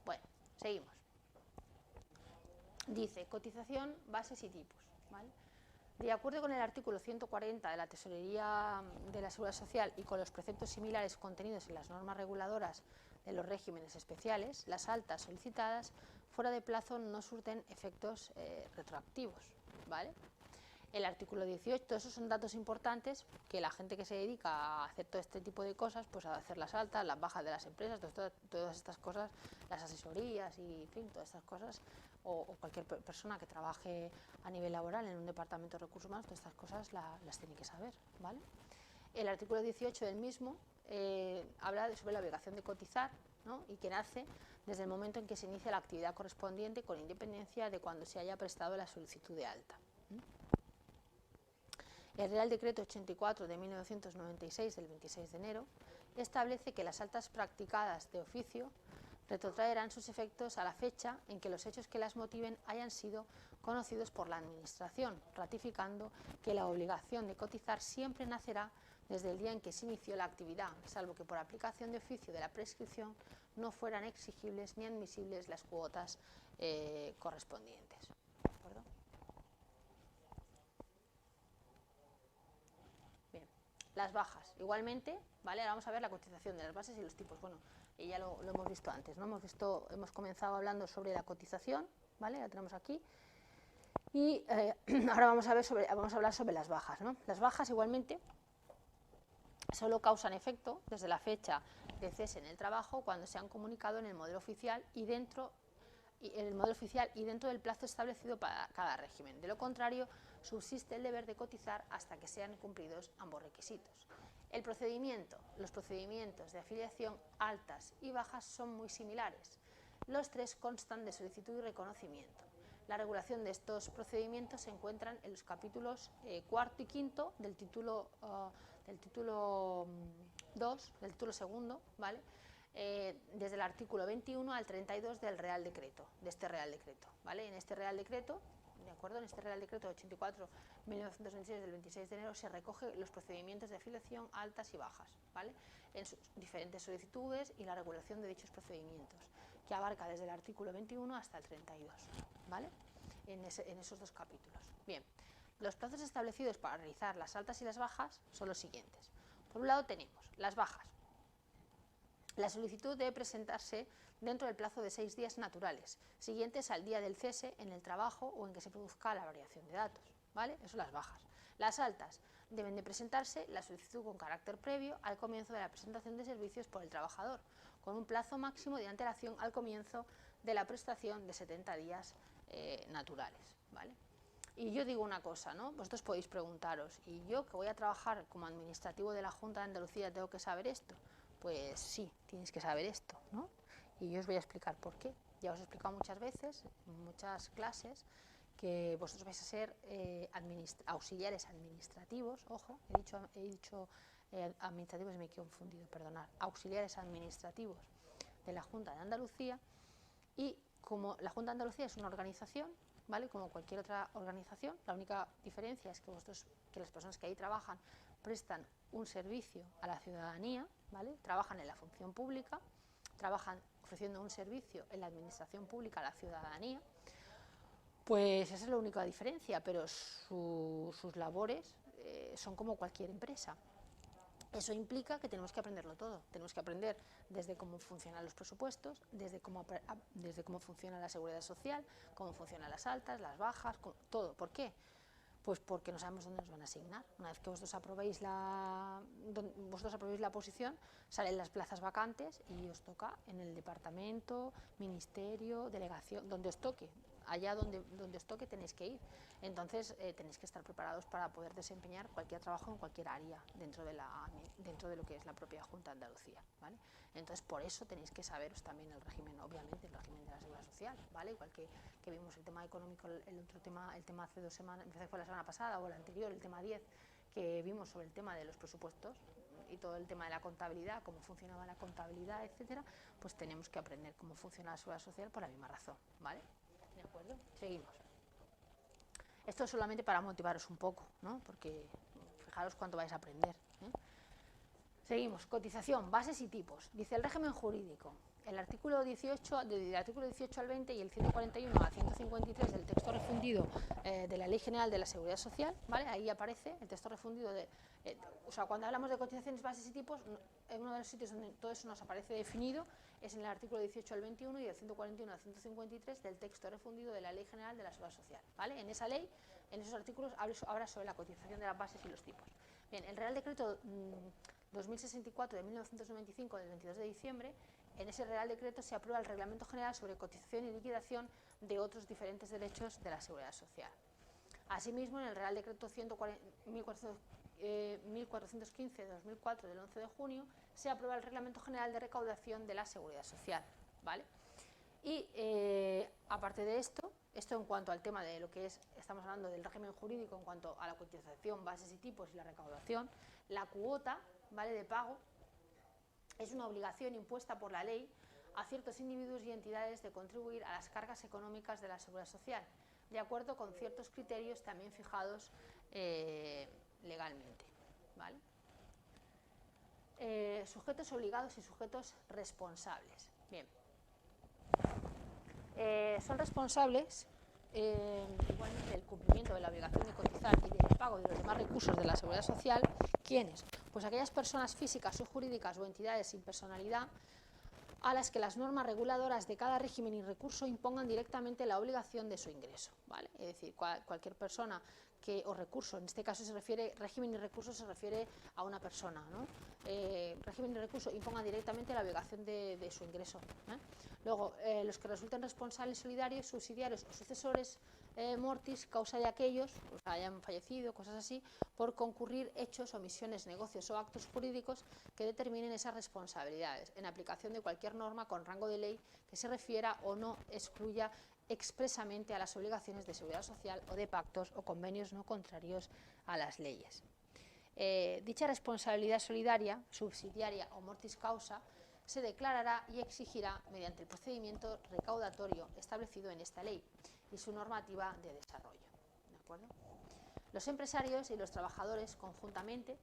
Bueno, seguimos. Dice, cotización, bases y tipos, ¿vale? De acuerdo con el artículo 140 de la Tesorería de la Seguridad Social y con los preceptos similares contenidos en las normas reguladoras de los regímenes especiales, las altas solicitadas fuera de plazo no surten efectos retroactivos, ¿vale? El artículo 18, todos esos son datos importantes que la gente que se dedica a hacer todo este tipo de cosas, pues a hacer las altas, las bajas de las empresas, todas estas cosas, las asesorías y en fin, todas estas cosas, o cualquier persona que trabaje a nivel laboral en un departamento de recursos humanos, todas estas cosas las tiene que saber, ¿vale? El artículo 18 del mismo habla sobre la obligación de cotizar, ¿no? Y que nace desde el momento en que se inicia la actividad correspondiente con independencia de cuando se haya prestado la solicitud de alta. El Real Decreto 84 de 1996 del 26 de enero establece que las altas practicadas de oficio retrotraerán sus efectos a la fecha en que los hechos que las motiven hayan sido conocidos por la Administración, ratificando que la obligación de cotizar siempre nacerá desde el día en que se inició la actividad, salvo que por aplicación de oficio de la prescripción no fueran exigibles ni admisibles las cuotas correspondientes. ¿De acuerdo? Bien, las bajas. Igualmente, ¿vale? Ahora vamos a ver la cotización de las bases y los tipos. Bueno, ya lo hemos visto antes, ¿no? Hemos comenzado hablando sobre la cotización, ¿vale? La tenemos aquí. Y ahora vamos a hablar sobre las bajas, ¿no? Las bajas igualmente solo causan efecto desde la fecha de cese en el trabajo cuando se han comunicado en el modelo oficial y dentro del plazo establecido para cada régimen. De lo contrario, subsiste el deber de cotizar hasta que sean cumplidos ambos requisitos. Los procedimientos de afiliación altas y bajas son muy similares. Los tres constan de solicitud y reconocimiento. La regulación de estos procedimientos se encuentran en los capítulos cuarto y quinto del título 2, del título segundo, ¿vale? Desde el artículo 21 al 32 del Real Decreto, ¿vale? En este Real Decreto, ¿de acuerdo? En este Real Decreto 84/1926 del 26 de enero se recogen los procedimientos de afiliación altas y bajas, ¿vale? En sus diferentes solicitudes y la regulación de dichos procedimientos, que abarca desde el artículo 21 hasta el 32, ¿vale? En esos dos capítulos. Bien, los plazos establecidos para realizar las altas y las bajas son los siguientes. Por un lado tenemos las bajas. La solicitud debe presentarse dentro del plazo de 6 días naturales, siguientes al día del cese en el trabajo o en que se produzca la variación de datos, ¿vale? Eso las bajas. Las altas deben de presentarse la solicitud con carácter previo al comienzo de la presentación de servicios por el trabajador, con un plazo máximo de antelación al comienzo de la prestación de 70 días naturales, ¿vale? Y yo digo una cosa, ¿no? Vosotros podéis preguntaros, ¿y yo que voy a trabajar como administrativo de la Junta de Andalucía tengo que saber esto? Pues sí, tienes que saber esto, ¿no? Y yo os voy a explicar por qué. Ya os he explicado muchas veces, en muchas clases, que vosotros vais a ser auxiliares administrativos, ojo, he dicho administrativos y me he confundido, perdonad, auxiliares administrativos de la Junta de Andalucía, y como la Junta de Andalucía es una organización, ¿vale? Como cualquier otra organización, la única diferencia es que las personas que ahí trabajan prestan un servicio a la ciudadanía, ¿vale? Trabajan en la función pública, trabajan ofreciendo un servicio en la administración pública a la ciudadanía, pues esa es la única diferencia, pero sus labores son como cualquier empresa. Eso implica que tenemos que aprenderlo todo, tenemos que aprender desde cómo funcionan los presupuestos, desde cómo funciona la seguridad social, cómo funcionan las altas, las bajas, todo. ¿Por qué? Pues porque no sabemos dónde nos van a asignar. Una vez que vosotros aprobéis la posición, salen las plazas vacantes y os toca en el departamento, ministerio, delegación, donde os toque. Allá donde os toque tenéis que ir. Entonces tenéis que estar preparados para poder desempeñar cualquier trabajo en cualquier área dentro de lo que es la propia Junta de Andalucía, ¿vale? Entonces por eso tenéis que saberos también el régimen, obviamente el régimen de la seguridad social, ¿vale? Igual que vimos el tema económico, el tema hace 2 semanas, fue la semana pasada o la anterior, el tema 10, que vimos sobre el tema de los presupuestos y todo el tema de la contabilidad, cómo funcionaba la contabilidad, etcétera, pues tenemos que aprender cómo funciona la seguridad social por la misma razón, ¿vale? ¿De acuerdo? Seguimos. Esto es solamente para motivaros un poco, ¿no? Porque fijaros cuánto vais a aprender, ¿eh? Seguimos. Cotización, bases y tipos. Dice el régimen jurídico. El artículo 18, del artículo 18 al 20 y el 141 al 153 del texto refundido de la Ley General de la Seguridad Social, ¿vale? Ahí aparece el texto refundido de... o sea, cuando hablamos de cotizaciones, bases y tipos, en uno de los sitios donde todo eso nos aparece definido es en el artículo 18 al 21 y el 141 al 153 del texto refundido de la Ley General de la Seguridad Social, ¿vale? En esa ley, en esos artículos, habla sobre la cotización de las bases y los tipos. Bien, el Real Decreto 2064 de 1995 del 22 de diciembre, en ese Real Decreto se aprueba el Reglamento General sobre cotización y liquidación de otros diferentes derechos de la Seguridad Social. Asimismo, en el Real Decreto 1415 de 2004 del 11 de junio se aprueba el Reglamento General de Recaudación de la Seguridad Social, ¿vale? Y aparte de esto en cuanto al tema de lo que es, estamos hablando del régimen jurídico en cuanto a la cotización, bases y tipos y la recaudación, la cuota, ¿vale?, de pago es una obligación impuesta por la ley a ciertos individuos y entidades de contribuir a las cargas económicas de la Seguridad Social, de acuerdo con ciertos criterios también fijados legalmente, ¿vale? Sujetos obligados y sujetos responsables. Bien. Son responsables igualmente del cumplimiento de la obligación de cotizar y del pago de los demás recursos de la Seguridad Social. ¿Quiénes? Pues aquellas personas físicas o jurídicas o entidades sin personalidad a las que las normas reguladoras de cada régimen y recurso impongan directamente la obligación de su ingreso, ¿vale? Es decir, cualquier persona o recurso, en este caso régimen y recurso se refiere a una persona, ¿no? Régimen y recurso impongan directamente la obligación de su ingreso, ¿eh? Luego, los que resulten responsables solidarios, subsidiarios o sucesores mortis, causa de aquellos, pues hayan fallecido, cosas así, por concurrir hechos, omisiones, negocios o actos jurídicos que determinen esas responsabilidades, en aplicación de cualquier norma con rango de ley que se refiera o no excluya expresamente a las obligaciones de seguridad social o de pactos o convenios no contrarios a las leyes. Dicha responsabilidad solidaria, subsidiaria o mortis causa se declarará y exigirá mediante el procedimiento recaudatorio establecido en esta ley y su normativa de desarrollo, ¿de acuerdo? Los empresarios y los trabajadores conjuntamente,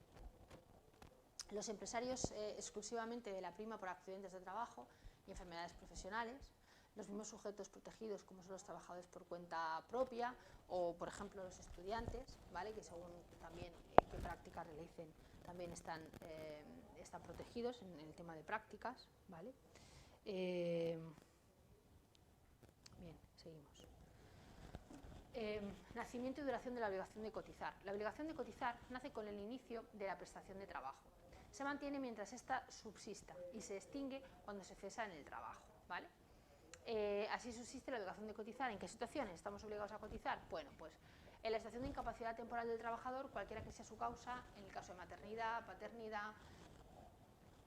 los empresarios exclusivamente de la prima por accidentes de trabajo y enfermedades profesionales, los mismos sujetos protegidos como son los trabajadores por cuenta propia o, por ejemplo, los estudiantes, ¿vale?, que según también qué prácticas realicen también están protegidos en el tema de prácticas, ¿vale? Bien, seguimos. Nacimiento y duración de la obligación de cotizar. La obligación de cotizar nace con el inicio de la prestación de trabajo. Se mantiene mientras ésta subsista y se extingue cuando se cesa en el trabajo, ¿vale? Así subsiste la obligación de cotizar. ¿En qué situaciones estamos obligados a cotizar? Bueno, pues en la situación de incapacidad temporal del trabajador, cualquiera que sea su causa, en el caso de maternidad, paternidad,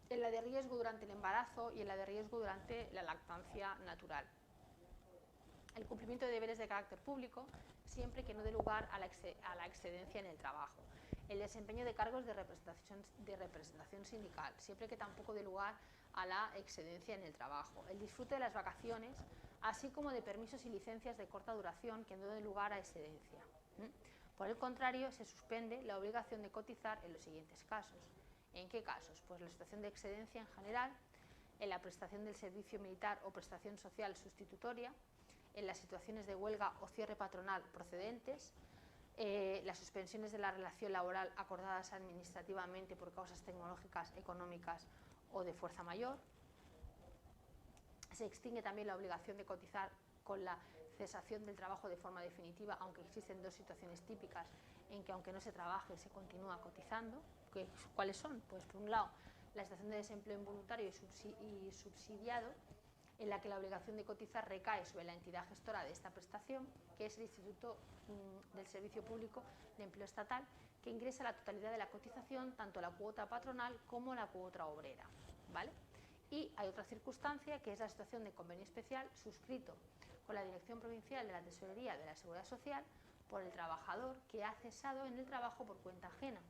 en la de riesgo durante el embarazo y en la de riesgo durante la lactancia natural. El cumplimiento de deberes de carácter público, siempre que no dé lugar a la excedencia en el trabajo. El desempeño de cargos de representación sindical, siempre que tampoco dé lugar a la excedencia en el trabajo. El disfrute de las vacaciones, así como de permisos y licencias de corta duración que no den lugar a excedencia. Por el contrario, se suspende la obligación de cotizar en los siguientes casos. ¿En qué casos? Pues la situación de excedencia en general, en la prestación del servicio militar o prestación social sustitutoria, en las situaciones de huelga o cierre patronal procedentes, las suspensiones de la relación laboral acordadas administrativamente por causas tecnológicas, económicas o de fuerza mayor. Se extingue también la obligación de cotizar con la cesación del trabajo de forma definitiva, aunque existen dos situaciones típicas en que aunque no se trabaje se continúa cotizando. ¿Cuáles son? Pues por un lado, la situación de desempleo involuntario y subsidiado, en la que la obligación de cotizar recae sobre la entidad gestora de esta prestación, que es el Instituto del Servicio Público de Empleo Estatal, que ingresa la totalidad de la cotización, tanto la cuota patronal como la cuota obrera, ¿vale? Y hay otra circunstancia, que es la situación de convenio especial suscrito con la Dirección Provincial de la Tesorería de la Seguridad Social por el trabajador que ha cesado en el trabajo por cuenta ajena,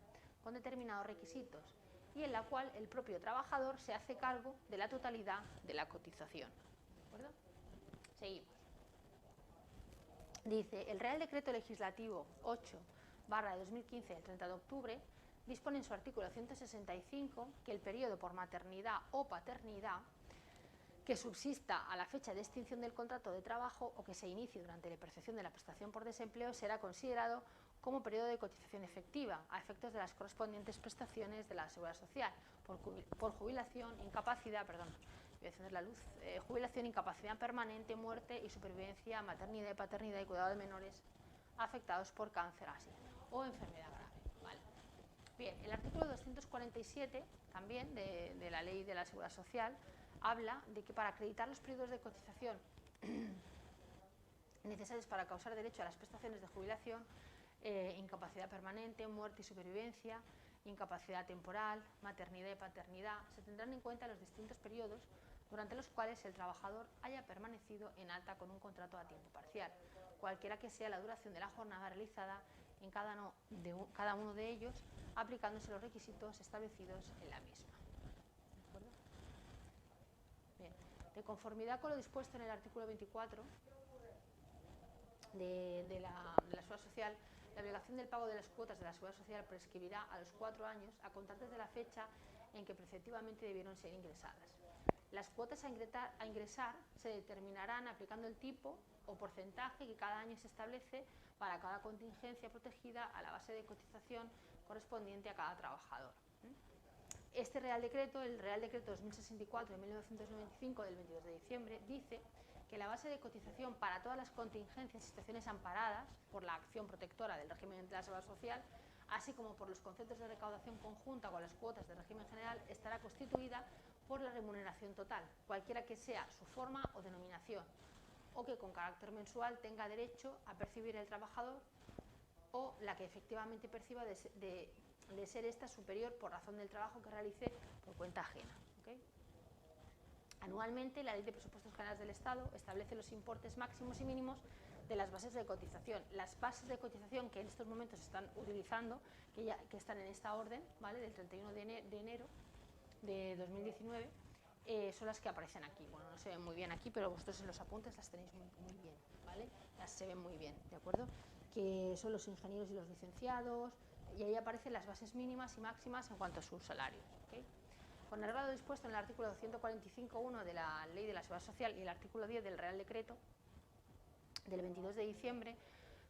con determinados requisitos, y en la cual el propio trabajador se hace cargo de la totalidad de la cotización. ¿De acuerdo? Seguimos. Dice, el Real Decreto Legislativo 8/2015 del 30 de octubre dispone en su artículo 165 que el periodo por maternidad o paternidad que subsista a la fecha de extinción del contrato de trabajo o que se inicie durante la percepción de la prestación por desempleo será considerado como periodo de cotización efectiva a efectos de las correspondientes prestaciones de la Seguridad Social por jubilación, incapacidad, jubilación, incapacidad permanente, muerte y supervivencia, maternidad y paternidad y cuidado de menores afectados por cáncer o enfermedad grave. ¿Vale? Bien, el artículo 247 también de la Ley de la Seguridad Social habla de que para acreditar los periodos de cotización necesarios para causar derecho a las prestaciones de jubilación, incapacidad permanente, muerte y supervivencia, incapacidad temporal, maternidad y paternidad, se tendrán en cuenta los distintos periodos durante los cuales el trabajador haya permanecido en alta con un contrato a tiempo parcial, cualquiera que sea la duración de la jornada realizada en cada uno de ellos, aplicándose los requisitos establecidos en la misma. ¿De acuerdo? Bien. De conformidad con lo dispuesto en el artículo 24 de la Seguridad Social, la obligación del pago de las cuotas de la Seguridad Social prescribirá a los 4 años a contar desde la fecha en que preceptivamente debieron ser ingresadas. Las cuotas a ingresar se determinarán aplicando el tipo o porcentaje que cada año se establece para cada contingencia protegida a la base de cotización correspondiente a cada trabajador. Este Real Decreto, el Real Decreto 2064 de 1995 del 22 de diciembre, dice que la base de cotización para todas las contingencias y situaciones amparadas por la acción protectora del régimen de la Seguridad Social, así como por los conceptos de recaudación conjunta con las cuotas del régimen general, estará constituida por la remuneración total, cualquiera que sea su forma o denominación, o que con carácter mensual tenga derecho a percibir el trabajador o la que efectivamente perciba de ser esta superior por razón del trabajo que realice por cuenta ajena. ¿Okay? Anualmente, la Ley de Presupuestos Generales del Estado establece los importes máximos y mínimos de las bases de cotización. Las bases de cotización que en estos momentos se están utilizando, que están en esta orden, ¿vale? Del 31 de enero de 2019, son las que aparecen aquí. Bueno, no se ven muy bien aquí, pero vosotros en los apuntes las tenéis muy bien, ¿vale? Se ven muy bien, ¿de acuerdo? Que son los ingenieros y los licenciados, y ahí aparecen las bases mínimas y máximas en cuanto a sus salarios. ¿Okay? Con el grado dispuesto en el artículo 145.1 de la Ley de la Seguridad Social y el artículo 10 del Real Decreto del 22 de diciembre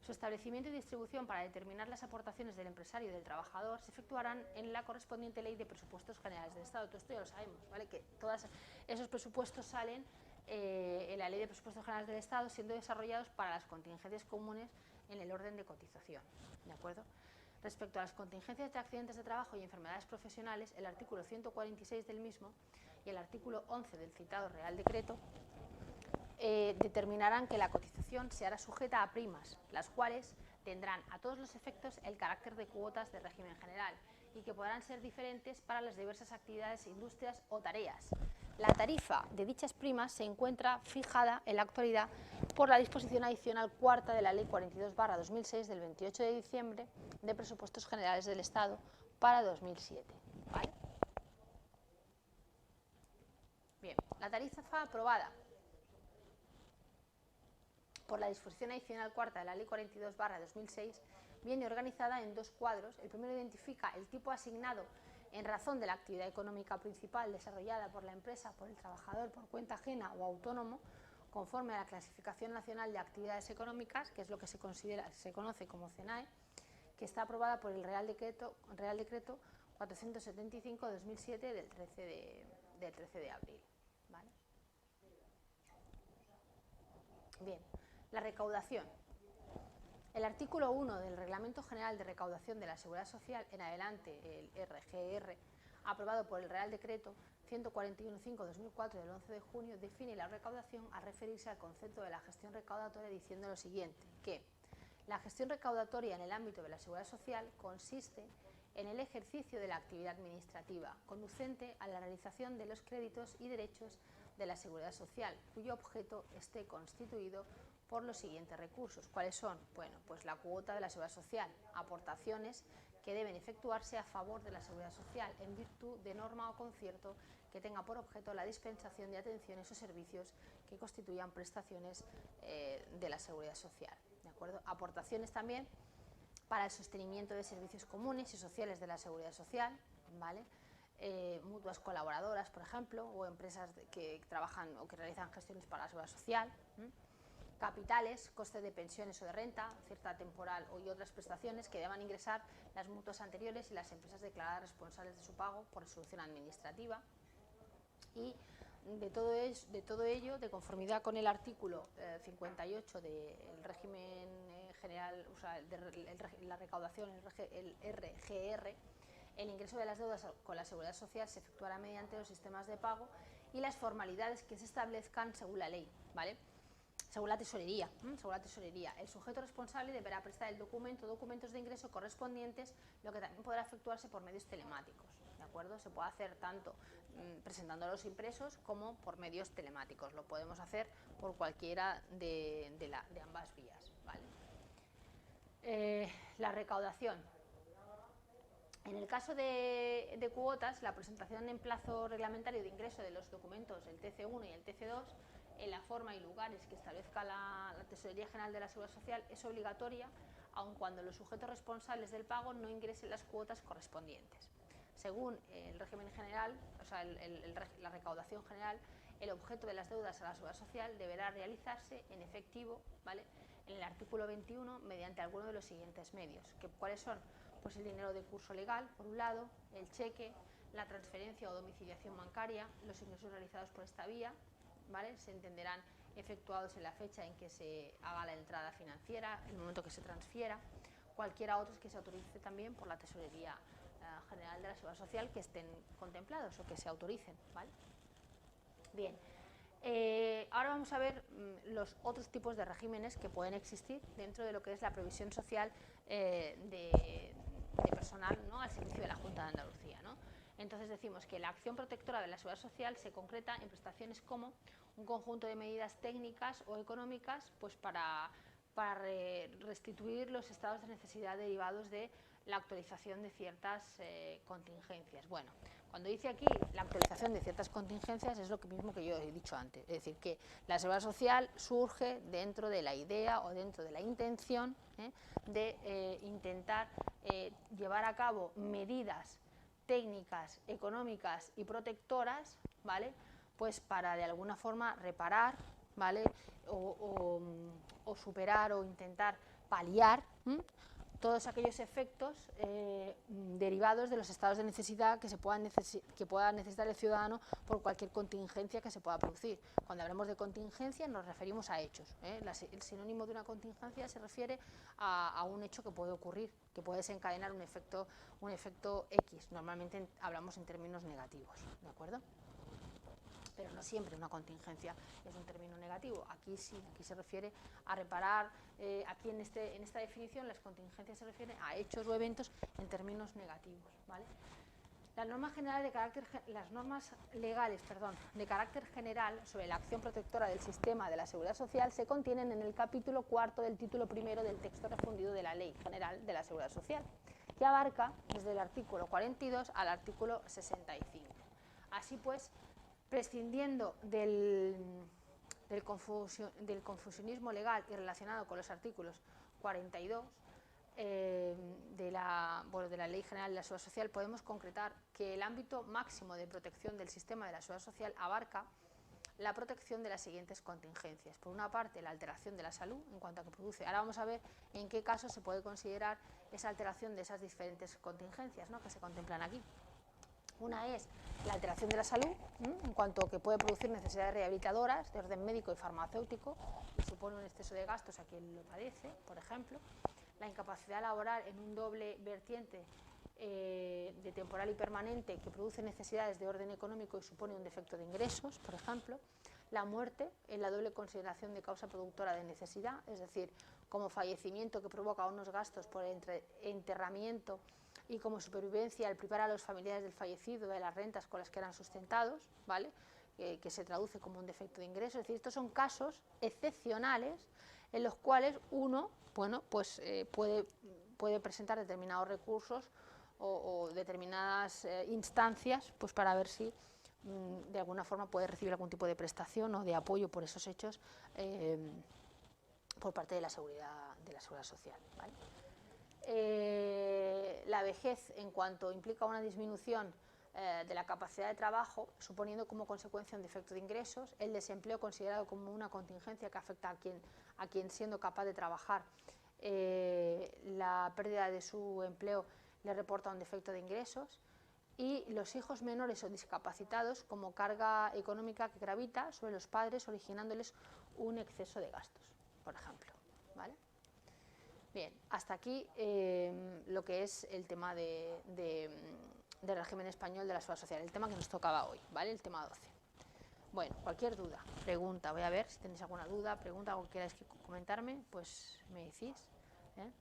Su establecimiento y distribución para determinar las aportaciones del empresario y del trabajador se efectuarán en la correspondiente Ley de Presupuestos Generales del Estado. Todo esto ya lo sabemos, ¿vale? Que todos esos presupuestos salen en la Ley de Presupuestos Generales del Estado, siendo desarrollados para las contingencias comunes en el orden de cotización, ¿de acuerdo? Respecto a las contingencias de accidentes de trabajo y enfermedades profesionales, el artículo 146 del mismo y el artículo 11 del citado Real Decreto determinarán que la cotización se hará sujeta a primas, las cuales tendrán a todos los efectos el carácter de cuotas de régimen general y que podrán ser diferentes para las diversas actividades, industrias o tareas. La tarifa de dichas primas se encuentra fijada en la actualidad por la disposición adicional cuarta de la Ley 42/2006 del 28 de diciembre de Presupuestos Generales del Estado para 2007. ¿Vale? Bien, la tarifa aprobada por la disposición adicional cuarta de la Ley 42/2006 viene organizada en dos cuadros. El primero identifica el tipo asignado en razón de la actividad económica principal desarrollada por la empresa, por el trabajador, por cuenta ajena o autónomo, conforme a la Clasificación Nacional de Actividades Económicas, que es lo que se conoce como CENAE, que está aprobada por el Real Decreto 475/2007 del 13 de abril. ¿Vale? Bien, la recaudación. El artículo 1 del Reglamento General de Recaudación de la Seguridad Social, en adelante el RGR, aprobado por el Real Decreto 141/5/2004 del 11 de junio, define la recaudación al referirse al concepto de la gestión recaudatoria diciendo lo siguiente, que la gestión recaudatoria en el ámbito de la Seguridad Social consiste en el ejercicio de la actividad administrativa conducente a la realización de los créditos y derechos de la Seguridad Social, cuyo objeto esté constituido por los siguientes recursos. ¿Cuáles son? Bueno, pues la cuota de la Seguridad Social, aportaciones que deben efectuarse a favor de la Seguridad Social en virtud de norma o concierto que tenga por objeto la dispensación de atenciones o servicios que constituyan prestaciones de la Seguridad Social. ¿De acuerdo? Aportaciones también para el sostenimiento de servicios comunes y sociales de la Seguridad Social, ¿vale? Mutuas colaboradoras, por ejemplo, o empresas que trabajan o que realizan gestiones para la Seguridad Social. Capitales, costes de pensiones o de renta, cierta temporal y otras prestaciones que deban ingresar las mutuas anteriores y las empresas declaradas responsables de su pago por resolución administrativa. Y de todo ello, de conformidad con el artículo 58 del régimen general, o sea, la recaudación, el RGR, el ingreso de las deudas con la Seguridad Social se efectuará mediante los sistemas de pago y las formalidades que se establezcan según la ley, ¿vale? Según la tesorería, el sujeto responsable deberá prestar el documento o documentos de ingreso correspondientes, lo que también podrá efectuarse por medios telemáticos, ¿de acuerdo? Se puede hacer tanto presentándolos impresos como por medios telemáticos, lo podemos hacer por cualquiera de ambas vías, ¿vale? La recaudación. En el caso de cuotas, la presentación en plazo reglamentario de ingreso de los documentos, el TC1 y el TC2, en la forma y lugares que establezca la Tesorería General de la Seguridad Social es obligatoria, aun cuando los sujetos responsables del pago no ingresen las cuotas correspondientes. Según el régimen general, o sea, la recaudación general, el objeto de las deudas a la Seguridad Social deberá realizarse en efectivo, ¿vale? En el artículo 21, mediante alguno de los siguientes medios. ¿Cuáles son? Pues el dinero de curso legal, por un lado, el cheque, la transferencia o domiciliación bancaria, los ingresos realizados por esta vía, ¿vale? Se entenderán efectuados en la fecha en que se haga la entrada financiera, el momento que se transfiera, cualquiera otros que se autorice también por la Tesorería General de la Seguridad Social que estén contemplados o que se autoricen, ¿vale? Bien, ahora vamos a ver los otros tipos de regímenes que pueden existir dentro de lo que es la previsión social de personal, ¿no?, al servicio de la Junta de Andalucía, ¿no? Entonces decimos que la acción protectora de la Seguridad Social se concreta en prestaciones como un conjunto de medidas técnicas o económicas pues para restituir los estados de necesidad derivados de la actualización de ciertas contingencias. Bueno, cuando dice aquí la actualización de ciertas contingencias es lo mismo que yo he dicho antes, es decir, que la Seguridad Social surge dentro de la idea o dentro de la intención de intentar llevar a cabo medidas técnicas, económicas y protectoras, ¿vale?, pues para de alguna forma reparar, ¿vale?, o superar o intentar paliar todos aquellos efectos derivados de los estados de necesidad que pueda necesitar el ciudadano por cualquier contingencia que se pueda producir. Cuando hablamos de contingencia nos referimos a hechos. El sinónimo de una contingencia se refiere a un hecho que puede ocurrir, que puede desencadenar un efecto X. Normalmente hablamos en términos negativos, ¿de acuerdo? Pero no siempre una contingencia es un término negativo. Aquí sí, aquí se refiere a reparar, aquí en esta definición las contingencias se refieren a hechos o eventos en términos negativos, ¿vale? Las normas legales de carácter general sobre la acción protectora del sistema de la Seguridad Social se contienen en el capítulo cuarto del título primero del texto refundido de la Ley General de la Seguridad Social, que abarca desde el artículo 42 al artículo 65. Así pues, prescindiendo del confusionismo legal y relacionado con los artículos 42 de la Ley General de la Seguridad Social, podemos concretar que el ámbito máximo de protección del sistema de la Seguridad Social abarca la protección de las siguientes contingencias. Por una parte, la alteración de la salud, en cuanto a que produce. Ahora vamos a ver en qué casos se puede considerar esa alteración de esas diferentes contingencias, ¿no?, que se contemplan aquí. Una es la alteración de la salud, en cuanto a que puede producir necesidades rehabilitadoras de orden médico y farmacéutico y supone un exceso de gastos a quien lo padece, por ejemplo. La incapacidad laboral en un doble vertiente de temporal y permanente que produce necesidades de orden económico y supone un defecto de ingresos, por ejemplo. La muerte en la doble consideración de causa productora de necesidad, es decir, como fallecimiento que provoca unos gastos por enterramiento y como supervivencia al privar a los familiares del fallecido de las rentas con las que eran sustentados, ¿vale?, que se traduce como un defecto de ingreso. Es decir, estos son casos excepcionales en los cuales uno, bueno, pues puede presentar determinados recursos o determinadas instancias, pues para ver si de alguna forma puede recibir algún tipo de prestación o de apoyo por esos hechos por parte de la seguridad social, ¿vale? La vejez, en cuanto implica una disminución de la capacidad de trabajo, suponiendo como consecuencia un defecto de ingresos. El desempleo, considerado como una contingencia que afecta a quien siendo capaz de trabajar, la pérdida de su empleo le reporta un defecto de ingresos. Y los hijos menores o discapacitados como carga económica que gravita sobre los padres, originándoles un exceso de gastos, por ejemplo, ¿vale? Bien, hasta aquí lo que es el tema del régimen español de la seguridad social, el tema que nos tocaba hoy, ¿vale? El tema 12. Bueno, cualquier duda, pregunta, voy a ver si tenéis alguna duda, pregunta, algo que queráis comentarme, pues me decís, ¿eh?